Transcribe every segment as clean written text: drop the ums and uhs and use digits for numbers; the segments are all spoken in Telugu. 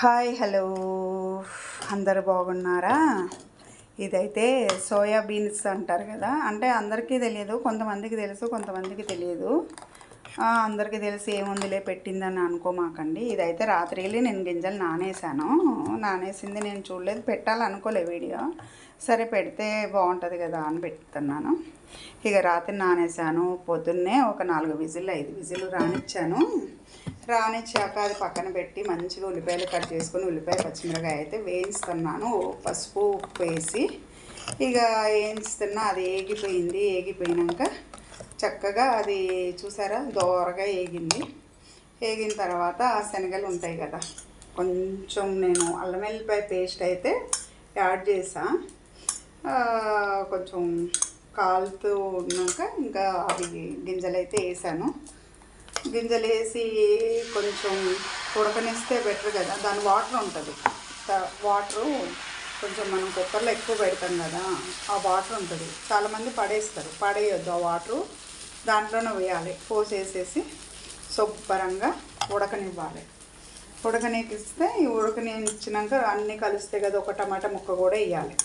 హాయ్ హలో అందరు బాగున్నారా? ఇదైతే సోయా బీన్స్ అంటారు కదా, అంటే అందరికీ తెలియదు, కొంతమందికి తెలుసు, కొంతమందికి తెలియదు. అందరికీ తెలిసి ఏముందిలే పెట్టిందని అనుకోమాకండి. ఇదైతే రాత్రి నేను గింజలు నానేసింది నేను చూడలేదు, పెట్టాలనుకోలే వీడియో. సరే పెడితే బాగుంటుంది కదా అని పెడుతున్నాను. ఇక రాత్రి నానేసాను, పొద్దున్నే ఒక 4 విజిల్ 5 విజిల్ రానిచ్చాక అది పక్కన పెట్టి మంచిగా ఉల్లిపాయలు కట్ చేసుకొని ఉల్లిపాయ పచ్చిమిరకాయ అయితే వేయిస్తున్నాను, పసుపు ఉప్పు వేసి. ఇక వేయిస్తున్నా, అది ఏగిపోయినాక చక్కగా అది చూసారా దోరగా ఏగిన తర్వాత ఆ శనగలు ఉంటాయి కదా, కొంచెం నేను అల్లం వెల్లిపాయ పేస్ట్ అయితే యాడ్ చేసా. కొంచెం కాలుతూ ఉన్నాక ఇంకా అవి గింజలు అయితే వేసాను. గింజలు వేసి కొంచెం ఉడకనిస్తే బెటర్ కదా, దాని వాటర్ ఉంటుంది. వాటరు కొంచెం మనం కుక్కర్లో ఎక్కువ పెడతాం కదా, ఆ వాటర్ ఉంటుంది. చాలామంది పడేయొద్దు ఆ వాటరు, దాంట్లోనే వేయాలి. పోసేసేసి శుభ్రంగా ఉడకనిస్తే ఉడకనిచ్చినాక అన్నీ కలిస్తే కదా, ఒక టమాటా ముక్క కూడా వేయాలి.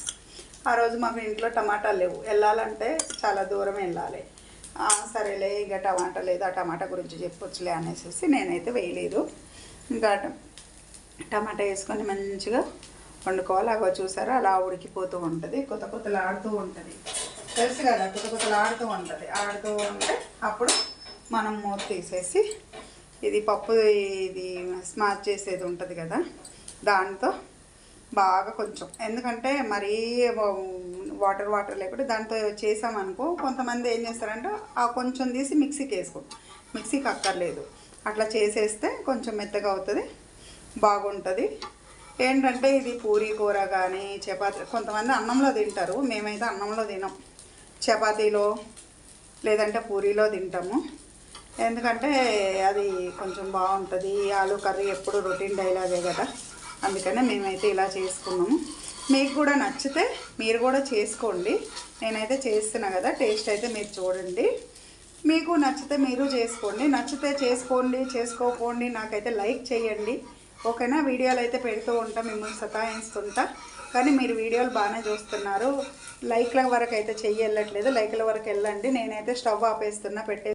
ఆ రోజు మాకు ఇంట్లో టమాటాలు లేవు, వెళ్ళాలంటే చాలా దూరం వెళ్ళాలి. సరేలే ఇక టమాటా గురించి చెప్పొచ్చులే అనేసి నేనైతే వేయలేదు. ఇంకా టమాటా వేసుకొని మంచిగా వండుకోవాలి. అగో చూసారా అలా ఉడికిపోతూ ఉంటుంది, కొత్తలాడుతూ ఉంటుంది, తెలుసు కదా, కొత్తలాడుతూ ఉంటుంది. ఆడుతూ ఉంటే అప్పుడు మనం మూత తీసేసి ఇది పప్పు ఇది స్మాష్ చేసేది ఉంటుంది కదా, దాంతో బాగా కొంచెం, ఎందుకంటే మరీ వాటర్ లేకుండా దాంతో చేసామనుకో, కొంతమంది ఏం చేస్తారంటే ఆ కొంచెం తీసి మిక్సీకి అక్కర్లేదు, అట్లా చేసేస్తే కొంచెం మెత్తగా అవుతుంది, బాగుంటుంది. ఏంటంటే ఇది పూరీ కూర కానీ చపాతీ, కొంతమంది అన్నంలో తింటారు, మేమైతే అన్నంలో తినాం, చపాతీలో లేదంటే పూరీలో తింటాము. ఎందుకంటే అది కొంచెం బాగుంటుంది. ఆలు కర్రీ ఎప్పుడు రొటీన్ డైలాగే కదా, అందుకనే మేమైతే ఇలా చేసుకున్నాము. మీకు కూడా నచ్చితే మీరు కూడా చేసుకోండి. నేనైతే చేస్తున్నా కదా, టేస్ట్ అయితే మీరు చూడండి. మీకు నచ్చితే మీరు చేసుకోండి, చేసుకోకపోండి. నాకైతే లైక్ చేయండి, ఓకేనా? వీడియోలు అయితే పెడుతూ ఉంటా, మిమ్మల్ని సతాయిస్తుంటా, కానీ మీరు వీడియోలు బాగానే చూస్తున్నారు. లైక్ల వరకు అయితే వెళ్ళట్లేదు, లైక్ల వరకు వెళ్ళండి. నేనైతే స్టవ్ ఆపేస్తున్నా,